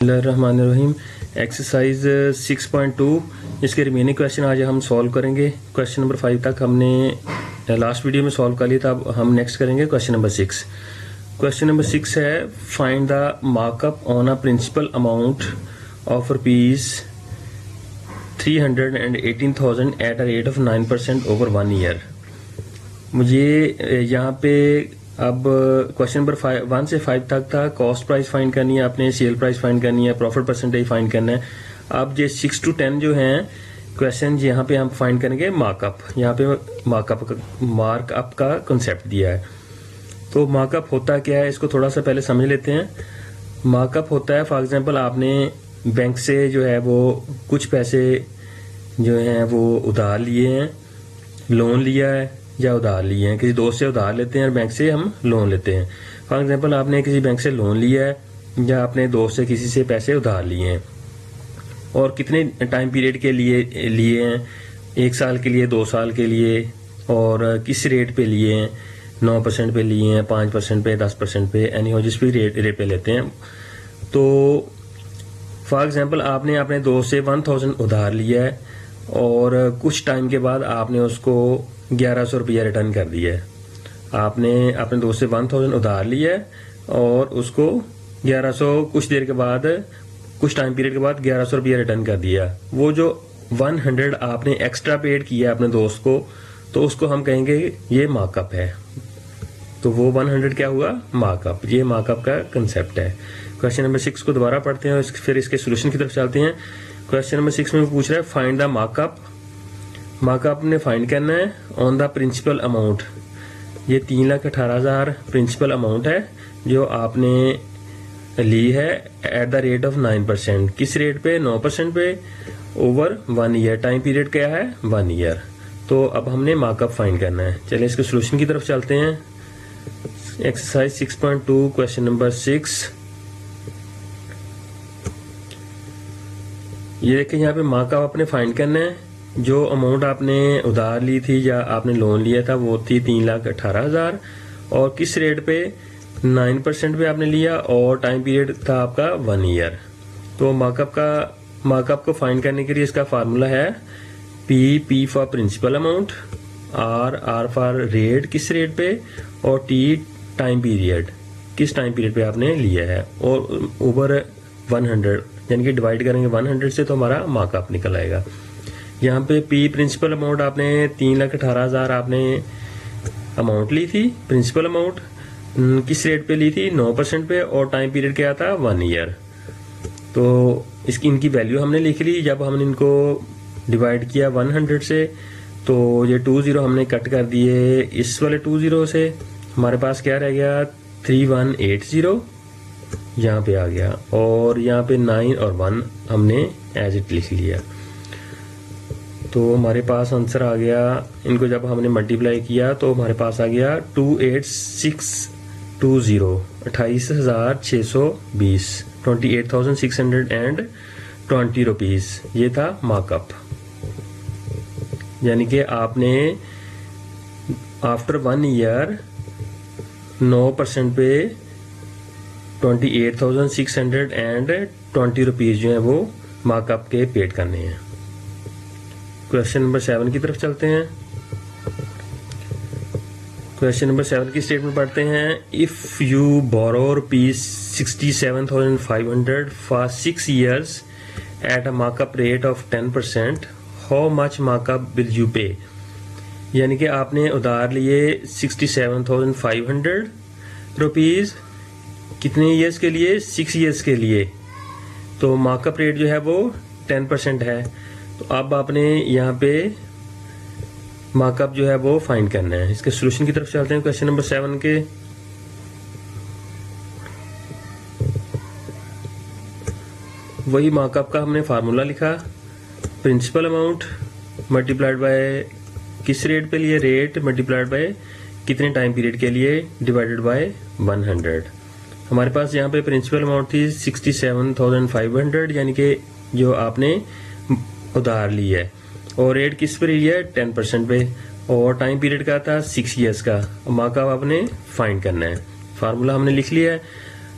बिस्मिल्लाहिर्रहमानिर्रहीम। एक्सरसाइज 6.2 इसके remaining question आज हम सॉल्व करेंगे। क्वेश्चन नंबर 5 तक हमने लास्ट वीडियो में सॉल्व कर लिया था। अब हम नेक्स्ट करेंगे क्वेश्चन नंबर 6। क्वेश्चन नंबर 6 है find the markup on a principal amount of rupees 318,000 at a rate of 9% over 1 year. मुझे यहाँ पे अब क्वेश्चन नंबर 1 से 5 तक था। कॉस्ट प्राइस फाइंड करनी है आपने, सेल प्राइस फाइंड करनी है, प्रॉफिट परसेंटेज फाइंड करना है। अब ये 6 to 10 जो हैं क्वेश्चन, यहाँ पे हम फाइंड करेंगे मार्कअप। यहाँ पे मार्कअप का कंसेप्ट दिया है। तो मार्कअप होता क्या है इसको थोड़ा सा पहले समझ लेते हैं। मार्कअप होता है फॉर एग्जांपल आपने बैंक से जो है वो कुछ पैसे जो हैं वो उधार लिए हैं, लोन लिया है या उधार लिए हैं। किसी दोस्त से उधार लेते हैं और बैंक से हम लोन लेते हैं। फॉर एग्जांपल आपने किसी बैंक से लोन लिया है या अपने दोस्त से किसी से पैसे उधार लिए हैं और कितने टाइम पीरियड के लिए लिए हैं, 1 साल के लिए, 2 साल के लिए, और किस रेट पे लिए हैं, 9% पे लिए हैं, 5% पे, 10% पे, एनी हो जिस भी रेट पे लेते हैं। तो फॉर एग्जांपल आपने अपने दोस्त से 1000 उधार लिया है और कुछ टाइम के बाद आपने उसको 1100 रुपया रिटर्न कर दिया है। आपने अपने दोस्त से 1000 उधार लिया है और उसको 1100 कुछ देर के बाद, कुछ टाइम पीरियड के बाद 1100 रुपया रिटर्न कर दिया। वो जो 100 आपने एक्स्ट्रा पेड किया अपने दोस्त को, तो उसको हम कहेंगे ये मार्कअप है। तो वो 100 क्या हुआ, मार्कअप। ये मार्कअप का कंसेप्ट है। क्वेश्चन नंबर 6 को दोबारा पढ़ते हैं और फिर इसके सोल्यूशन की तरफ चलते हैं। क्वेश्चन नंबर 6 में पूछ रहा है फाइंड द मार्कअप। मार्कअप ने फाइंड करना है ऑन द प्रिंसिपल अमाउंट। ये 3,18,000 प्रिंसिपल अमाउंट है जो आपने ली है एट द रेट ऑफ 9%। किस रेट पे, 9% पे, ओवर 1 ईयर। टाइम पीरियड क्या है, 1 ईयर। तो अब हमने मार्कअप फाइंड करना है। चलिए इसके सोल्यूशन की तरफ चलते हैं। Exercise 6.2 question number 6। ये देखिए यहाँ पे मार्कअप आपने फाइंड करना है। जो अमाउंट आपने उधार ली थी या आपने लोन लिया था वो थी 3,18,000 और किस रेट पे, 9% पे आपने लिया और टाइम पीरियड था आपका 1 ईयर। तो मार्कअप को फाइंड करने के लिए इसका फार्मूला है P for principal amount, R for rate, किस रेट पे, और T टाइम पीरियड, किस टाइम पीरियड पे आपने लिया है, और ओवर 100 यानी कि डिवाइड करेंगे 100 से तो हमारा मार्कअप निकल आएगा। यहाँ पे P प्रिंसिपल अमाउंट आपने 3,18,000 आपने अमाउंट ली थी। प्रिंसिपल अमाउंट किस रेट पे ली थी, 9% पे, और टाइम पीरियड क्या था, 1 ईयर। तो इनकी वैल्यू हमने लिख ली। जब हमने इनको डिवाइड किया 100 से तो ये 20 हमने कट कर दिए इस वाले 20 से। हमारे पास क्या रह गया, 3180 यहाँ पे आ गया, और यहाँ पे 9 और 1 हमने एज इट लिख लिया। तो हमारे पास आंसर आ गया। इनको जब हमने मल्टीप्लाई किया तो हमारे पास आ गया 28,620, 28,620, 28,620 रुपीज। ये था मार्कअप। यानी कि आपने आफ्टर 1 ईयर 9% पे 28,620 रुपीज जो है वो मार्कअप के पेड करने हैं। क्वेश्चन नंबर 7 की तरफ चलते हैं। क्वेश्चन नंबर 7 की स्टेटमेंट पढ़ते हैं। If you borrow rupees 67,500 for 6 years at a markup rate of 10%, how much markup will you pay. यानी कि आपने उधार लिए 67,500 रुपीज, कितने ईयर्स के लिए, 6 years के लिए। तो मार्कअप रेट जो है वो 10% है। तो अब आपने यहाँ पे मार्कअप जो है वो फाइंड करना है। इसके सोल्यूशन की तरफ चलते हैं। क्वेश्चन नंबर 7 के वही मार्कअप का हमने फार्मूला लिखा, प्रिंसिपल अमाउंट मल्टीप्लाइड बाय किस रेट पे लिए, रेट मल्टीप्लाइड बाय कितने टाइम पीरियड के लिए, डिवाइडेड बाय 100। हमारे पास यहाँ पे प्रिंसिपल अमाउंट थी 67,500 यानी कि जो आपने उधार ली है, और रेट किस पर लिया है, 10% पे, और टाइम पीरियड का था 6 years का। मार्कअप आपने फाइंड करना है। फार्मूला हमने लिख लिया है।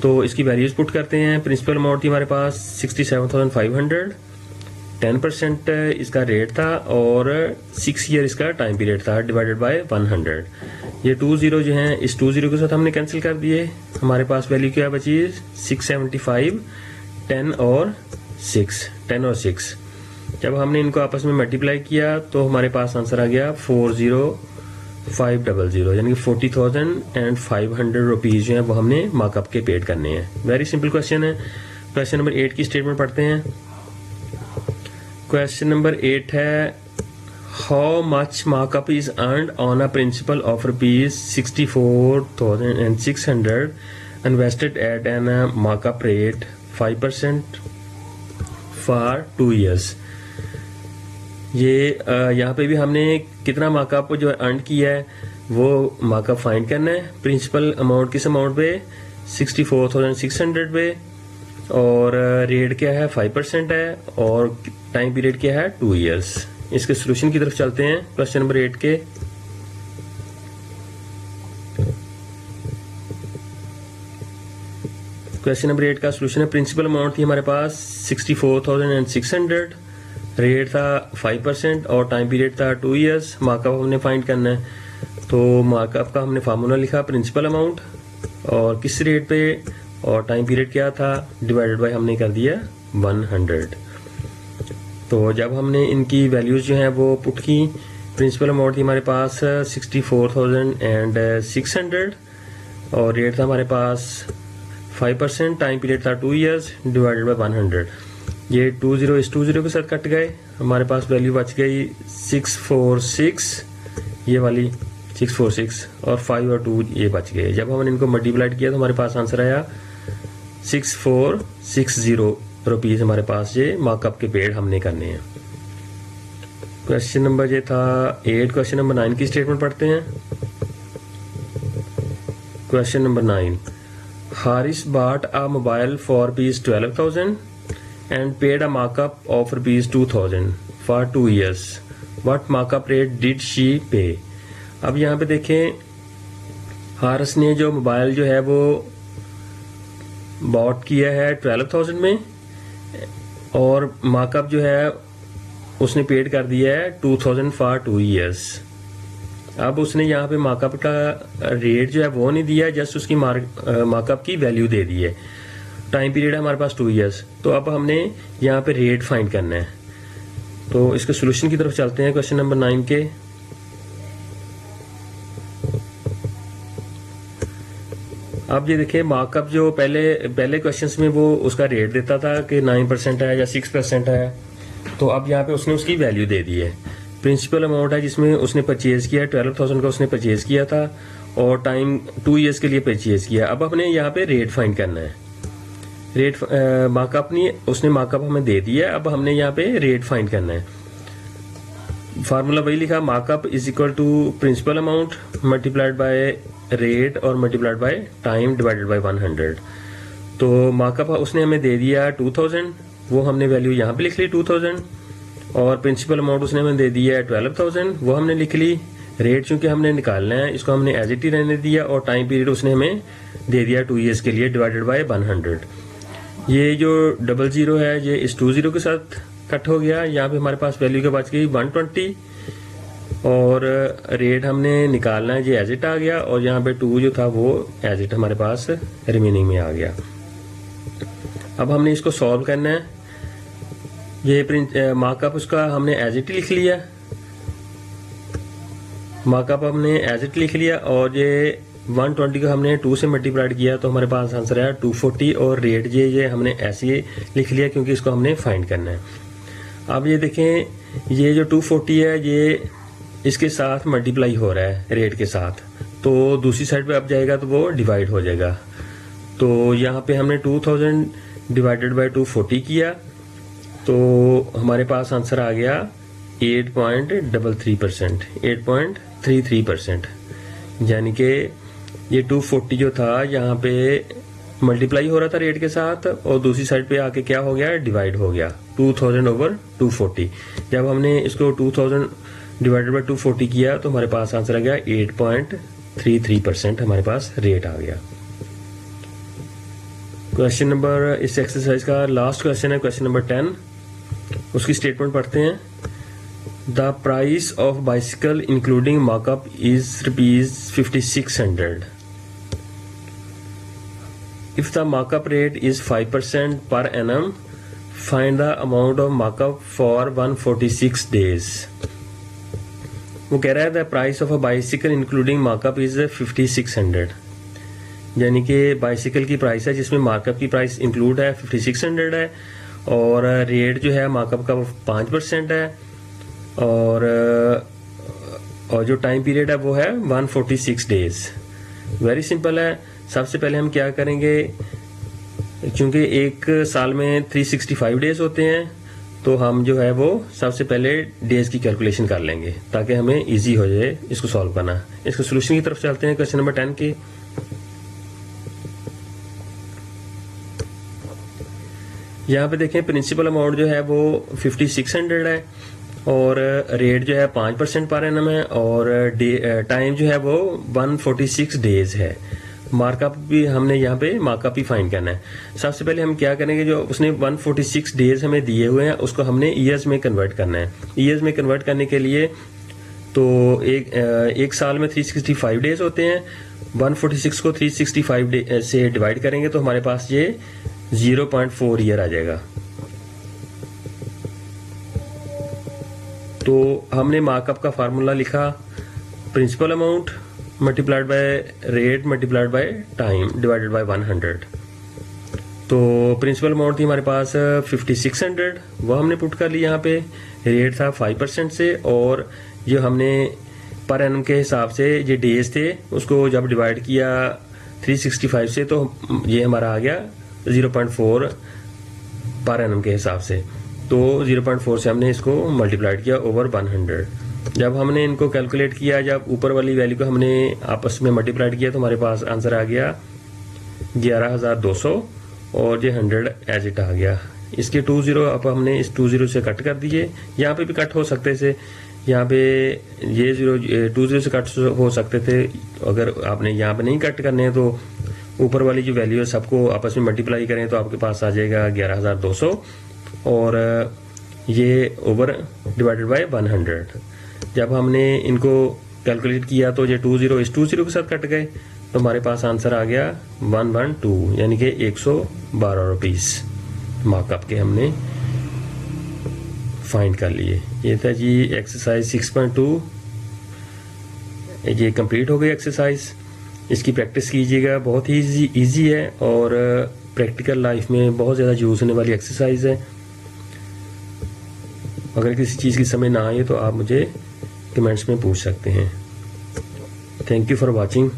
तो इसकी वैल्यूज पुट करते हैं। प्रिंसिपल अमाउंट थी हमारे पास 67,500, 10% इसका रेट था और 6 ईयर इसका टाइम पीरियड था, डिवाइडेड बाय 100। ये 20 जो हैं इस 20 के साथ हमने कैंसिल कर दिए। हमारे पास वैल्यू क्या बची? 675, 10 और 6। जब हमने इनको आपस में मल्टीप्लाई किया तो हमारे पास आंसर आ गया 40,500, यानी कि 40,500 रुपीज जो है वो हमने मार्कअप के पेड करने हैं। वेरी सिंपल क्वेश्चन है। क्वेश्चन नंबर 8 की स्टेटमेंट पढ़ते हैं। क्वेश्चन नंबर 8 है, how much markup is earned on a principal of ₹64,600 invested at an markup rate 5% for 2 years। ये यहाँ पे भी हमने कितना मार्कअप जो अर्न किया है वो मार्कअप फाइंड करना है। प्रिंसिपल अमाउंट किस अमाउंट पे? 64,600 पे, और रेट क्या है? 5% है, और टाइम पीरियड क्या है? 2 years। इसके सोल्यूशन की तरफ चलते हैं क्वेश्चन नंबर 8 के। क्वेश्चन नंबर 8 का सोल्यूशन है, प्रिंसिपल अमाउंट थी हमारे पास 64,600, रेट था 5% और टाइम पीरियड था 2 years। मार्कअप हमने फाइंड करना है, तो मार्कअप का हमने फार्मूला लिखा प्रिंसिपल अमाउंट और किस रेट पे और टाइम पीरियड क्या था, डिवाइडेड बाय हमने कर दिया 100। तो जब हमने इनकी वैल्यूज जो हैं वो पुट की, प्रिंसिपल अमाउंट थी हमारे पास 64,600 और रेट था हमारे पास 5%, टाइम पीरियड था 2 years, डिवाइडेड बाय 100। ये 20 इस 20 के साथ कट गए, हमारे पास वैल्यू बच गई 646, ये वाली 646, और 5 और 2 ये बच गए। जब हमने इनको मल्टीप्लाइड किया तो हमारे पास आंसर आया 6460 रुपीज। हमारे पास ये मार्कअप के पेड हमने करने हैं। क्वेश्चन नंबर ये था 8। क्वेश्चन नंबर 9 की स्टेटमेंट पढ़ते हैं। Question number 9, Haris bought a mobile for ₹12,000 and paid a markup of ₹2,000 for 2 years. What markup rate did she pay? अब यहाँ पे देखें, हारिस ने जो मोबाइल जो है वो बॉट किया है 12,000 में और मार्कअप जो है उसने पेड कर दिया है 2,000 फॉर 2 years। अब उसने यहाँ पे मार्कअप का रेट जो है वो नहीं दिया, जस्ट उसकी मार्कअप की वैल्यू दे दी है। टाइम पीरियड है हमारे पास 2 years। तो अब हमने यहाँ पे रेट फाइंड करना है, तो इसके सोल्यूशन की तरफ चलते हैं क्वेश्चन नंबर 9 के। अब ये देखिए, मार्कअप जो पहले क्वेश्चंस में वो उसका रेट देता था कि 9% है या 6% है, तो अब यहाँ पे उसने उसकी वैल्यू दे दी है। प्रिंसिपल अमाउंट है जिसमें उसने परचेज किया, 12,000 का उसने परचेज किया था और टाइम 2 years के लिए परचेज किया। अब हमने यहाँ पे रेट फाइंड करना है। रेट मार्कअप नहीं, उसने मार्कअप हमें दे दिया, अब हमने यहाँ पे रेट फाइंड करना है। फार्मूला वही लिखा, markup is equal to principal amount multiplied by rate और multiplied by time divided by 100। तो मार्कअप उसने हमें दे दिया 2,000, वो हमने वैल्यू यहाँ पे लिख ली 2,000, और प्रिंसिपल अमाउंट उसने हमें दे दिया है 12,000, वो हमने लिख ली। रेट चूंकि हमने निकालना है, इसको हमने एज इट ही रहने दिया, और टाइम पीरियड उसने हमें दे दिया 2 years के लिए डिवाइडेड बाय 100। ये जो 00 है ये इस 20 के साथ कट हो गया। यहाँ पे हमारे पास वैल्यू क्या बच गई 120, और रेट हमने निकालना है, ये एज इट आ गया, और यहाँ पे 2 जो था वो एज इट हमारे पास रिमेनिंग में आ गया। अब हमने इसको सॉल्व करना है। ये मार्कअप उसका हमने एज इट लिख लिया, मार्कअप हमने एज इट लिख लिया, और ये 120 को हमने 2 से मल्टीप्लाइड किया तो हमारे पास आंसर आया 240, और रेट ये हमने ऐसे ही लिख लिया क्योंकि इसको हमने फाइंड करना है। अब ये देखें, ये जो 240 है ये इसके साथ मल्टीप्लाई हो रहा है रेट के साथ, तो दूसरी साइड पे अब जाएगा तो वो डिवाइड हो जाएगा। तो यहाँ पे हमने 2,000 डिवाइडेड बाय 240 किया, तो हमारे पास आंसर आ गया 8.33%, 8.33%, यानी कि ये 240 जो था यहाँ पे मल्टीप्लाई हो रहा था रेट के साथ, और दूसरी साइड पे आके क्या हो गया, डिवाइड हो गया 2,000 ओवर 240। जब हमने इसको 2,000 डिवाइडेड बाय 240 किया तो हमारे पास आंसर आ गया 8.33%, हमारे पास रेट आ गया। क्वेश्चन नंबर, इस एक्सरसाइज का लास्ट क्वेश्चन है क्वेश्चन नंबर 10। उसकी स्टेटमेंट पढ़ते हैं। The price of bicycle including markup is ₹5600। If the markup rate is 5% per annum, find the amount of markup for 146 days. वो कह रहा है the price of a bicycle including markup is 5600, यानी कि bicycle की price है जिसमें markup की प्राइस इंक्लूड है 5600 है, और रेट जो है मार्कअप का 5% है, और जो टाइम पीरियड है वो है 146 डेज। वेरी सिंपल है। सबसे पहले हम क्या करेंगे, क्योंकि एक साल में 365 डेज होते हैं, तो हम जो है वो सबसे पहले डेज की कैलकुलेशन कर लेंगे ताकि हमें इजी हो जाए इसको सॉल्व करना। इसको सोल्यूशन की तरफ चलते हैं क्वेश्चन नंबर 10 की। यहाँ पे देखें प्रिंसिपल अमाउंट जो है वो 5600 है, और रेट जो है 5% पर एनम है, और टाइम जो है वो 146 डेज है। मार्कअप भी हमने यहाँ पे मार्कअप ही फाइंड करना है। सबसे पहले हम क्या करेंगे, जो उसने 146 डेज हमें दिए हुए हैं उसको हमने ईयर्स में कन्वर्ट करना है। ईयर्स में कन्वर्ट करने के लिए तो एक साल में 365 डेज होते हैं, 146 को 365 से डिवाइड करेंगे तो हमारे पास ये 0.4 ईयर आ जाएगा। तो हमने मार्कअप का फार्मूला लिखा, principal amount multiplied by rate multiplied by time divided by 100। तो प्रिंसिपल अमाउंट थी हमारे पास 5600, वो हमने पुट कर लिया। यहाँ पे रेट था 5% से, और जो हमने पर एनम के हिसाब से ये डेज थे उसको जब डिवाइड किया 365 से तो ये हमारा आ गया 0.4 पर एनम के हिसाब से। तो 0.4 से हमने इसको मल्टीप्लाइड किया ओवर 100। जब हमने इनको कैलकुलेट किया, जब ऊपर वाली वैल्यू को हमने आपस में मल्टीप्लाइड किया तो हमारे पास आंसर आ गया 11200, और ये 100 एज इट आ गया। इसके 20 अब हमने इस 20 से कट कर दिए। यहाँ पे भी कट हो सकते थे, यहाँ पे ये 20 से कट हो सकते थे। अगर आपने यहाँ पे नहीं कट करने हैं तो ऊपर वाली जो वैल्यू है सबको आपस में मल्टीप्लाई करें तो आपके पास आ जाएगा 11200, और ये ओवर डिवाइडेड बाय 100। जब हमने इनको कैलकुलेट किया तो ये 20 इस 20 के साथ कट गए तो हमारे पास आंसर आ गया 112, यानी कि 112 रुपीस मार्कअप के हमने फाइंड कर लिए। ये था जी एक्सरसाइज 6.2। ये कंप्लीट हो गई एक्सरसाइज। इसकी प्रैक्टिस कीजिएगा, बहुत ही इजी है और प्रैक्टिकल लाइफ में बहुत ज़्यादा यूज़ होने वाली एक्सरसाइज है। अगर किसी चीज़ की समझ ना आए तो आप मुझे कमेंट्स में पूछ सकते हैं। Thank you for watching.